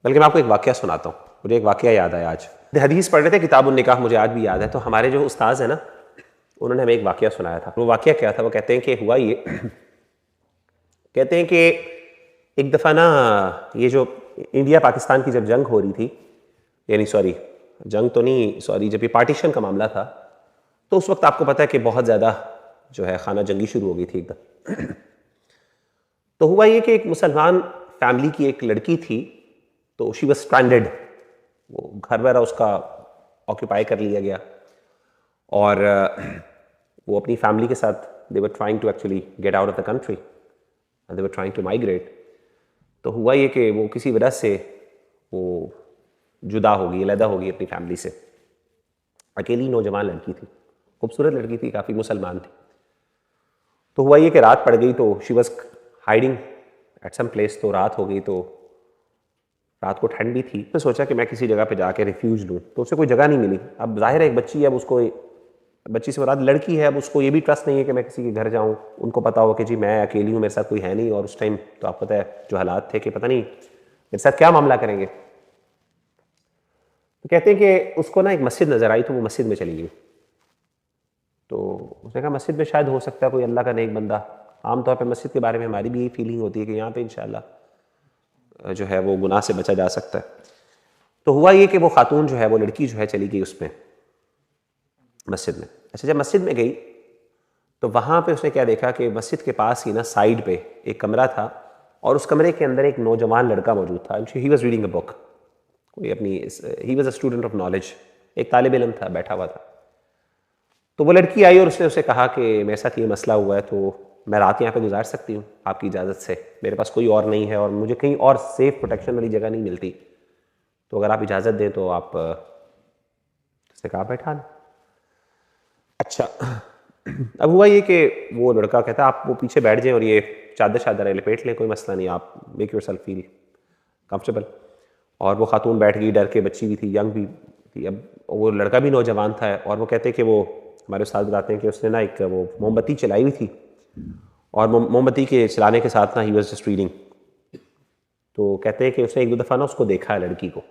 बल्कि मैं आपको एक वाक़या सुनाता हूँ। मुझे एक वाक़या याद आया आज। हदीस पढ़ रहे थे, किताबुन निकाह मुझे आज भी याद है। तो हमारे जो उस्ताद हैं ना, उन्होंने हमें एक वाक़या सुनाया था। वो वाक़या क्या था? वो कहते हैं कि हुआ ये कहते हैं कि एक दफ़ा ना, ये जो इंडिया पाकिस्तान की जब जंग हो रही थी, यानी सॉरी जंग तो नहीं, सॉरी जब ये पार्टीशन का मामला था, तो उस वक्त आपको पता है कि बहुत ज़्यादा जो है खाना जंगी शुरू हो गई थी एकदम। तो हुआ ये कि एक मुसलमान फैमिली की एक लड़की थी, तो शी वॉज स्ट्रैंडेड। वो घर वगैरह उसका ऑक्यूपाई कर लिया गया और वो अपनी फैमिली के साथ they were trying to actually get out of the country and they were trying to migrate. तो हुआ ये कि वो किसी वजह से वो जुदा हो गई, अलहदा हो गई अपनी फैमिली से। अकेली नौजवान लड़की थी, खूबसूरत लड़की थी, काफ़ी मुसलमान थी। तो हुआ ये कि रात पड़ गई, तो she was hiding at some place. तो रात हो गई, तो रात को ठंड भी थी, तो सोचा कि मैं किसी जगह पे जाके रिफ्यूज लूँ। तो उसे कोई जगह नहीं मिली। अब जाहिर है एक बच्ची है, अब उसको, बच्ची से मुराद लड़की है, अब उसको ये भी ट्रस्ट नहीं है कि मैं किसी के घर जाऊँ। उनको पता हो कि जी मैं अकेली हूँ, मेरे साथ कोई है नहीं। और उस टाइम तो आपको पता है जो हालात थे कि पता नहीं मेरे साथ क्या मामला करेंगे। तो कहते हैं कि उसको ना एक मस्जिद नज़र आई, तो वो मस्जिद में चली गई। तो उसने कहा मस्जिद में शायद हो सकता है कोई अल्लाह का नेक बंदा। आमतौर पर मस्जिद के बारे में हमारी भी यही फीलिंग होती है कि यहाँ पे इंशाल्लाह जो है वो गुनाह से बचा जा सकता है। तो हुआ ये कि वो खातून जो है, वो लड़की जो है, चली गई उसमें मस्जिद में। अच्छा, जब मस्जिद में गई तो वहाँ पे उसने क्या देखा कि मस्जिद के पास ही ना साइड पे एक कमरा था और उस कमरे के अंदर एक नौजवान लड़का मौजूद था। He was reading a book, कोई अपनी, he was a student of knowledge, एक तालिब इल्म था, बैठा हुआ था। तो वो लड़की आई और उसने उसे कहा कि मेरे साथ ये मसला हुआ है, तो मैं रात यहाँ पे गुजार सकती हूँ आपकी इजाज़त से? मेरे पास कोई और नहीं है और मुझे कहीं और सेफ प्रोटेक्शन वाली जगह नहीं मिलती, तो अगर आप इजाज़त दें तो आप उसने कहा बैठा ना। अच्छा, अब हुआ ये कि वो लड़का कहता आप वो पीछे बैठ जाएं और ये चादर शादर लपेट लें, कोई मसला नहीं, आप make your self feel comfortable. और वो खातून बैठ गई, डर के, बच्ची भी थी, यंग भी थी। अब वो लड़का भी नौजवान था और वो कहते हैं कि वो हमारे उस्ताद बताते हैं कि उसने ना एक वो मोमबत्ती चलाई हुई थी और मोमबत्ती के चलाने के साथ ना ही वॉज जस्ट रीडिंग। तो कहते हैं कि उसने एक दो दफ़ा ना उसको देखा है लड़की को।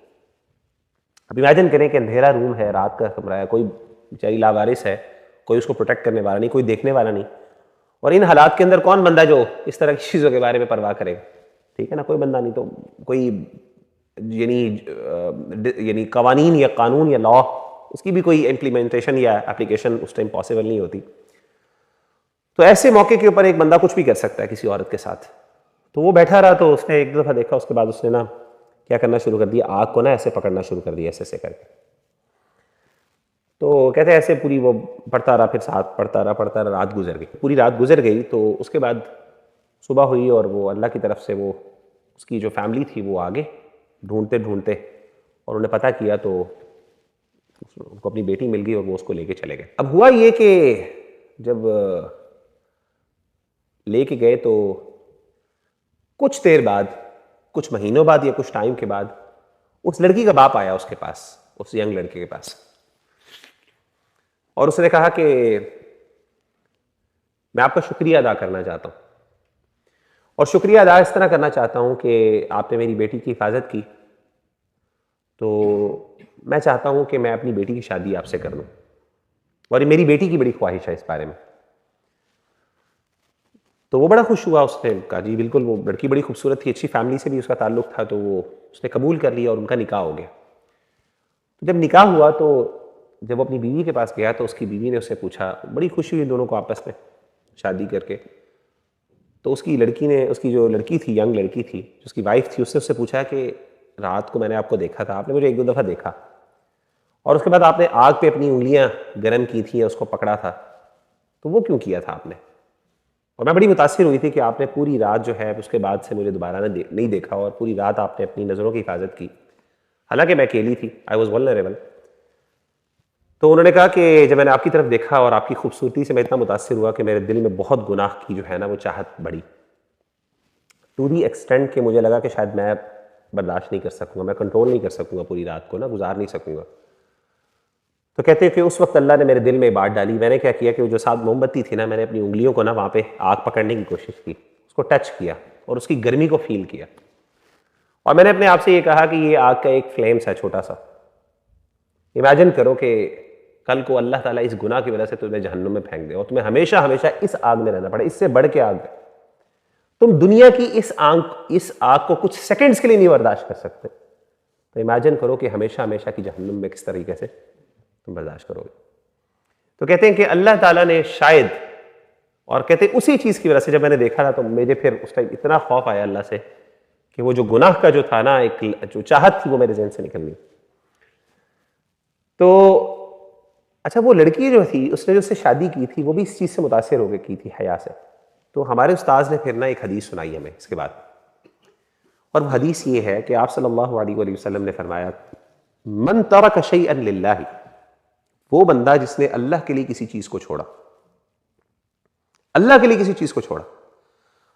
अब इमेजिन करें कि अंधेरा रूम है, रात का कमरा है, कोई बेचारी लावारिस है, कोई उसको प्रोटेक्ट करने वाला नहीं, कोई देखने वाला नहीं। और इन हालात के अंदर कौन बंदा जो इस तरह की चीज़ों के बारे में परवाह करेगा? ठीक है ना, कोई बंदा नहीं। तो कोई यानी कवानीन या कानून या लॉ, उसकी भी कोई इम्प्लीमेंटेशन या एप्लीकेशन उस टाइम पॉसिबल नहीं होती। तो ऐसे मौके के ऊपर एक बंदा कुछ भी कर सकता है किसी औरत के साथ। तो वो बैठा रहा, तो उसने एक दफ़ा देखा, उसके बाद उसने ना क्या करना शुरू कर दिया, आग को ना ऐसे पकड़ना शुरू कर दिया, ऐसे ऐसे करके। तो कहते हैं ऐसे पूरी वो पढ़ता रहा, फिर साथ पढ़ता रहा, रात गुजर गई, पूरी रात गुजर गई। तो उसके बाद सुबह हुई और वो अल्लाह की तरफ से वो उसकी जो फैमिली थी वो आगे ढूंढते ढूंढते, और उन्हें पता किया तो उनको अपनी बेटी मिल गई और वो उसको लेके चले गए। अब हुआ ये कि जब लेके गए तो कुछ देर बाद, कुछ महीनों बाद या कुछ टाइम के बाद, उस लड़की का बाप आया उसके पास, उस यंग लड़के के पास, और उसने कहा कि मैं आपका शुक्रिया अदा करना चाहता हूं, और शुक्रिया अदा इस तरह करना चाहता हूं कि आपने मेरी बेटी की हिफाजत की, तो मैं चाहता हूं कि मैं अपनी बेटी की शादी आपसे कर लूं, और ये मेरी बेटी की बड़ी ख्वाहिश है इस बारे में। तो वो बड़ा खुश हुआ, उसने कहा जी बिल्कुल, वो लड़की बड़ी खूबसूरत थी, अच्छी फैमिली से भी उसका ताल्लुक था, तो वो उसने कबूल कर लिया और उनका निकाह हो गया। तो जब निकाह हुआ तो जब वो अपनी बीवी के पास गया तो उसकी बीवी ने उससे पूछा, बड़ी खुशी हुई दोनों को आपस में शादी करके। तो उसकी लड़की ने, उसकी जो लड़की थी, यंग लड़की थी, जो उसकी वाइफ थी, उससे पूछा कि रात को मैंने आपको देखा था, आपने मुझे एक दो दफ़ा देखा, और उसके बाद आपने आग पे अपनी उंगलियां गर्म की थी या उसको पकड़ा था, तो वो क्यों किया था आपने? और मैं बड़ी मुतासिर हुई थी कि आपने पूरी रात जो है उसके बाद से मुझे दोबारा नहीं देखा, और पूरी रात आपने अपनी नज़रों की हिफाजत की, हालांकि मैं अकेली थी, आई वॉज वल्नरेबल। तो उन्होंने कहा कि जब मैंने आपकी तरफ देखा और आपकी खूबसूरती से मैं इतना मुतासिर हुआ कि मेरे दिल में बहुत गुनाह की जो है ना वो चाहत बढ़ी, टू दी एक्सटेंट कि मुझे लगा कि शायद मैं बर्दाश्त नहीं कर सकूंगा, मैं कंट्रोल नहीं कर सकूंगा, पूरी रात को ना गुजार नहीं सकूंगा। तो कहते हैं कि उस वक्त अल्लाह ने मेरे दिल में बात डाली। मैंने क्या किया कि वो जो साथ मोमबत्ती थी ना, मैंने अपनी उंगलियों को ना वहाँ पे आग पकड़ने की कोशिश की, उसको टच किया और उसकी गर्मी को फील किया, और मैंने अपने आप से ये कहा कि ये आग का एक फ्लेम्स है छोटा सा। इमेजिन करो कि कल को अल्लाह ताला इस गुनाह की वजह से तुम्हें जहन्नुम में फेंक दे और तुम्हें हमेशा हमेशा इस आग में रहना पड़े, इससे बढ़ के आग है। तुम दुनिया की इस आग को कुछ सेकंड्स के लिए नहीं बर्दाश्त कर सकते, तो इमेजिन करो कि हमेशा हमेशा की जहन्नुम में किस तरीके से तुम बर्दाश्त करोगे। तो कहते हैं कि अल्लाह ताला ने शायद, और कहते हैं उसी चीज की वजह से जब मैंने देखा था तो मुझे फिर उस टाइम इतना खौफ आया अल्लाह से कि वो जो गुनाह का जो था ना, एक जो चाहत थी वो मेरे ज़हन से निकल गई। तो अच्छा, वो लड़की जो थी उसने जो उससे शादी की थी वो भी इस चीज़ से मुतासिर होकर की थी, हया से। तो हमारे उस्ताद ने फिर ना एक हदीस सुनाई हमें इसके बाद, और वो हदीस ये है कि आप सल्लल्लाहु अलैहि वसल्लम ने फरमाया, मन तरक शैअन लिल्लाहि, वो बंदा जिसने अल्लाह के लिए किसी चीज़ को छोड़ा, अल्लाह के लिए किसी चीज़ को छोड़ा,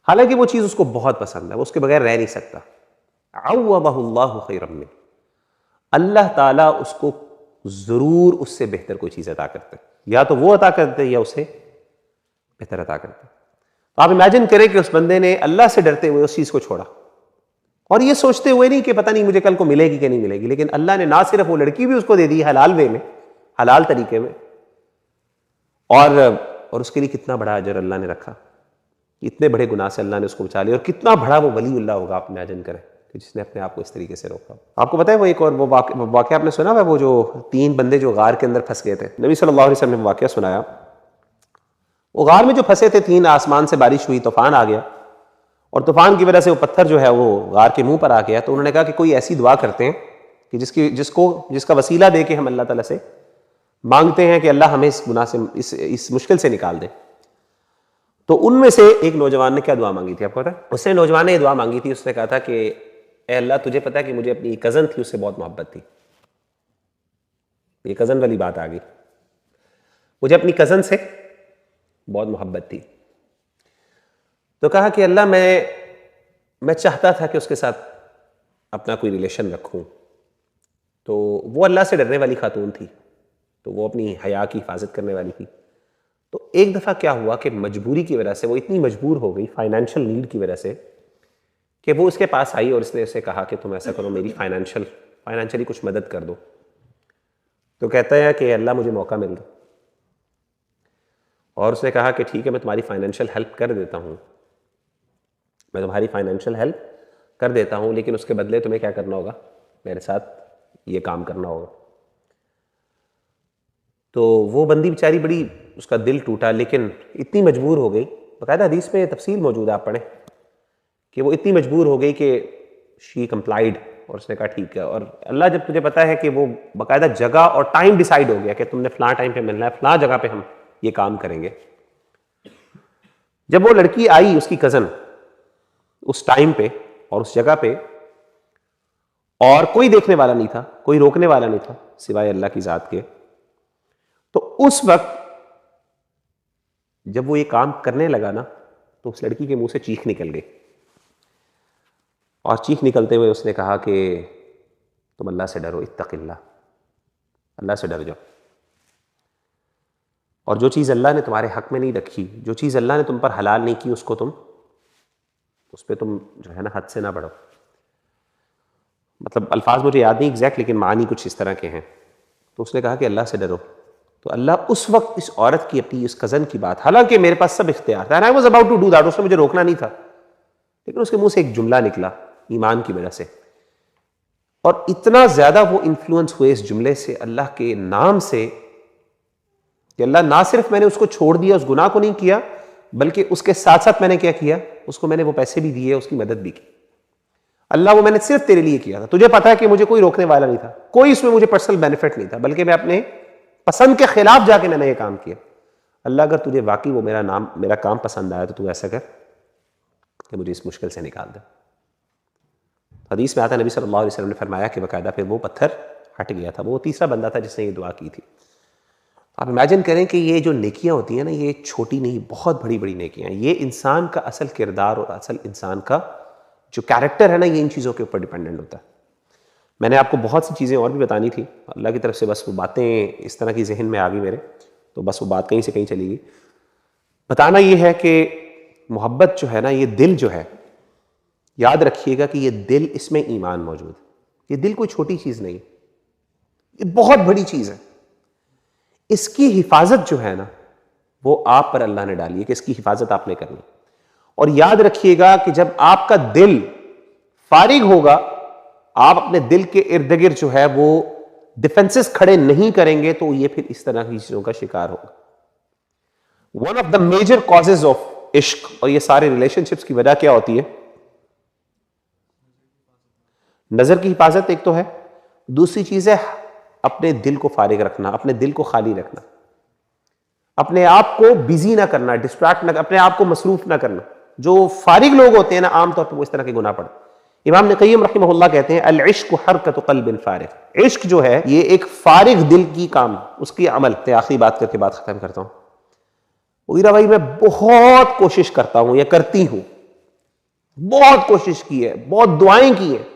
हालांकि वो चीज़ उसको बहुत पसंद है, वो उसके बगैर रह नहीं सकता, अव्वदहुल्लाहु खैरम मिन, अल्लाह ताला उसको ज़रूर उससे बेहतर कोई चीज़ अता करते, या तो वो अता करते या उसे बेहतर अता करते। तो आप इमेजिन करें कि उस बंदे ने अल्लाह से डरते हुए उस चीज़ को छोड़ा, और ये सोचते हुए नहीं कि पता नहीं मुझे कल को मिलेगी कि नहीं मिलेगी, लेकिन अल्लाह ने ना सिर्फ वो लड़की भी उसको दे दी हलाल वे में, हलाल तरीके में, और उसके लिए कितना बड़ा अजर अल्लाह ने रखा, इतने बड़े गुनाह से अल्लाह ने उसको बचा लिया, और कितना बड़ा वो वलीउल्लाह होगा, आप इमेजिन करें कि जिसने अपने आप को इस तरीके से रोका। आपको पता है वो एक और वो वाक़या आपने सुना है, वो जो 3 बंदे जो गार के अंदर फंस गए थे, नबी सल्लल्लाहु अलैहि वसल्लम ने वाक़या सुनाया। वो गार में जो फंसे थे 3, आसमान से बारिश हुई, तूफान आ गया, और तूफान की वजह से वो पत्थर जो है वो गार के मुंह पर आ गया। तो उन्होंने कहा कि कोई ऐसी दुआ करते हैं कि जिसका वसीला दे के हम अल्लाह ताला से मांगते हैं कि अल्लाह हमें इस गुनाह से, इस मुश्किल से निकाल दे। तो उनमें से एक नौजवान ने क्या दुआ मांगी थी आपको पता है? उसने नौजवान ने दुआ मांगी थी, उसने कहा था कि ए अल्लाह, तुझे पता है कि मुझे अपनी कज़न थी उससे बहुत मोहब्बत थी। ये कज़न वाली बात आ गई, मुझे अपनी कज़न से बहुत मोहब्बत थी। तो कहा कि अल्लाह, मैं चाहता था कि उसके साथ अपना कोई रिलेशन रखूं। तो वो अल्लाह से डरने वाली खातून थी, तो वो अपनी हया की हिफाजत करने वाली थी। तो एक दफ़ा क्या हुआ कि मजबूरी की वजह से वो इतनी मजबूर हो गई, फाइनेंशियल नीड की वजह से, कि वो उसके पास आई और इसने उसे कहा कि तुम ऐसा करो, मेरी फाइनेंशियली कुछ मदद कर दो। तो कहता है कि अल्लाह मुझे मौका मिल दो, और उसने कहा कि ठीक है, मैं तुम्हारी फाइनेंशियल हेल्प कर देता हूँ, मैं तुम्हारी फाइनेंशियल हेल्प कर देता हूँ, लेकिन उसके बदले तुम्हें क्या करना होगा, मेरे साथ ये काम करना होगा। तो वो बंदी बेचारी बड़ी, उसका दिल टूटा, लेकिन इतनी मजबूर हो गई, बाकायदा हदीस में तफसील मौजूद है, आप पढ़ें, कि वो इतनी मजबूर हो गई कि शी कंप्लाइड, और उसने कहा ठीक है। और अल्लाह, जब तुझे पता है कि वो बाकायदा जगह और टाइम डिसाइड हो गया कि तुमने फलां टाइम पे मिलना है, फलां जगह पे हम ये काम करेंगे। जब वो लड़की आई, उसकी कज़न, उस टाइम पे और उस जगह पे, और कोई देखने वाला नहीं था, कोई रोकने वाला नहीं था सिवाय अल्लाह की ज़ात के, तो उस वक्त जब वो ये काम करने लगा ना, तो उस लड़की के मुंह से चीख निकल गई, और चीख निकलते हुए उसने कहा कि तुम अल्लाह से डरो, इत्तक़िल्लाह, अल्लाह से डर जाओ, और जो चीज़ अल्लाह ने तुम्हारे हक में नहीं रखी, जो चीज़ अल्लाह ने तुम पर हलाल नहीं की, उसको उस पर तुम जो है ना हद से ना बढ़ो। मतलब अल्फाज मुझे याद नहीं एग्जैक्ट, लेकिन मानी कुछ इस तरह के हैं। तो उसने कहा कि अल्लाह से डरो। तो अल्लाह उस वक्त इस औरत की, अपनी इस कज़न की बात, हालांकि मेरे पास सब इख्तियार था, I was about to do that, उसने मुझे रोकना नहीं था, लेकिन उसके मुंह से एक जुमला निकला ईमान की वजह से, और इतना ज्यादा वो इन्फ्लुएंस हुए इस जुमले से, अल्लाह के नाम से, कि अल्लाह, ना सिर्फ मैंने उसको छोड़ दिया, उस गुनाह को नहीं किया, बल्कि उसके साथ साथ मैंने क्या किया, उसको मैंने वो पैसे भी दिए, उसकी मदद भी की। अल्लाह, वो मैंने सिर्फ तेरे लिए किया था, तुझे पता है कि मुझे कोई रोकने वाला नहीं था, कोई इसमें मुझे पर्सनल बेनिफिट नहीं था, बल्कि मैं अपने पसंद के खिलाफ जाके मैंने ये काम किया। अल्लाह, अगर तुझे वाकई वो मेरा काम पसंद आया, तो तू ऐसा कर कि मुझे इस मुश्किल से निकाल दे। हदीस में आता है, नबी सल्लल्लाहु अलैहि वसल्लम ने फरमाया कि बाकायदा फिर वो पत्थर हट गया था। वो तीसरा बंदा था जिसने ये दुआ की थी। आप इमेजिन करें कि ये जो नेकियां होती हैं ना, ये छोटी नहीं, बहुत बड़ी बड़ी नेकियां हैं। ये इंसान का असल किरदार और असल इंसान का जो कैरेक्टर है ना, ये इन चीज़ों के ऊपर डिपेंडेंट होता है। मैंने आपको बहुत सी चीज़ें और भी बतानी थी, अल्लाह की तरफ से बस वो बातें इस तरह की जहन में आ गई मेरे, तो बस वो बात कहीं से कहीं चली गई। बताना ये है कि मोहब्बत जो है ना, ये दिल जो है, याद रखिएगा कि ये दिल, इसमें ईमान मौजूद है। ये दिल कोई छोटी चीज नहीं, ये बहुत बड़ी चीज है। इसकी हिफाजत जो है ना, वो आप पर अल्लाह ने डाली है कि इसकी हिफाजत आपने करनी। और याद रखिएगा कि जब आपका दिल फारिग होगा, आप अपने दिल के इर्द गिर्द जो है वो डिफेंसेस खड़े नहीं करेंगे, तो ये फिर इस तरह की चीजों का शिकार होगा। One of the major causes of इश्क, और ये सारे रिलेशनशिप्स की वजह क्या होती है? नजर की हिफाजत एक तो है, दूसरी चीज है अपने दिल को फारिग रखना, अपने दिल को खाली रखना, अपने आप को बिजी ना करना, डिस्ट्रैक्ट ना, अपने आप को मसरूफ ना करना। जो फारिग लोग होते हैं ना, आमतौर पर वो इस तरह के गुनाह पड़ते। इमाम ने क़य्यिम रहमहुल्लाह कहते हैं, अल इश्क हरकत क़ल्बिन फारिग। इश्क जो है ये एक फारिग दिल की काम, उसकी अमल। आखिरी बात करके बात खत्म करता हूं। मुगीरा भाई, मैं बहुत कोशिश करता हूं या करती हूं, बहुत कोशिश की है, बहुत दुआएं की है,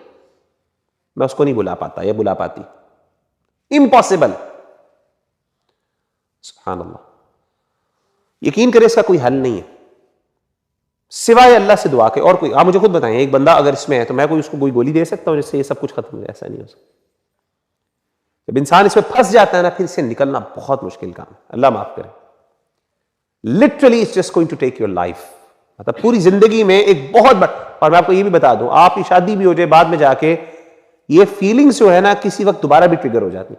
मैं उसको नहीं बुला पाता या बुला पाती। इम्पॉसिबल। सुभान अल्लाह। यकीन करें इसका कोई हल नहीं है सिवाय अल्लाह से दुआ के, और कोई। आप मुझे खुद बताएं, एक बंदा अगर इसमें है तो मैं उसको कोई गोली दे सकता हूं जिससे ये सब कुछ खत्म हो जाए? ऐसा नहीं हो सकता। जब इंसान इसमें फंस जाता है ना, फिर इससे निकलना बहुत मुश्किल काम है। अल्लाह माफ करे। Literally it's just going to take your life. मतलब पूरी जिंदगी में एक बहुत बड़ा। और मैं आपको ये भी बता दूं, आपकी शादी भी हो जाए, बाद में जाके ये फीलिंग्स जो है ना, किसी वक्त दोबारा भी ट्रिगर हो जाती।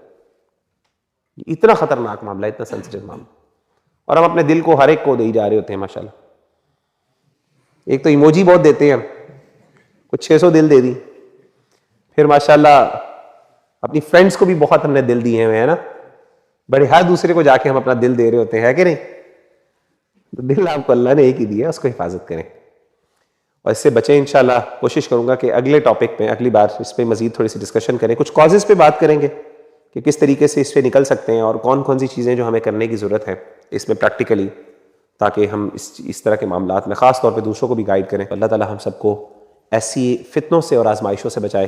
इतना खतरनाक मामला, इतना सेंसिटिव मामला, और हम अपने दिल को हर एक को दे ही जा रहे होते हैं माशाल्लाह। एक तो इमोजी बहुत देते हैं, कुछ 600 दिल दे दी, फिर माशाल्लाह अपनी फ्रेंड्स को भी बहुत हमने दिल दिए हुए हैं ना, बड़े हर दूसरे को जाके हम अपना दिल दे रहे होते हैं, है कि नहीं? तो दिल आपको अल्लाह ने एक ही दिया, उसको हिफाजत करें और इससे बचें। इंशाल्लाह कोशिश करूंगा कि अगले टॉपिक पे अगली बार इस पर मजीद थोड़ी सी डिस्कशन करें, कुछ कॉजेज पे बात करेंगे कि किस तरीके से इससे निकल सकते हैं और कौन कौन सी चीज़ें जो हमें करने की ज़रूरत है इसमें प्रैक्टिकली, ताकि हम इस तरह के मामलात में ख़ास तौर पे दूसरों को भी गाइड करें। अल्लाह ताला हम सबको ऐसी फितनों से और आजमाइशों से बचाए।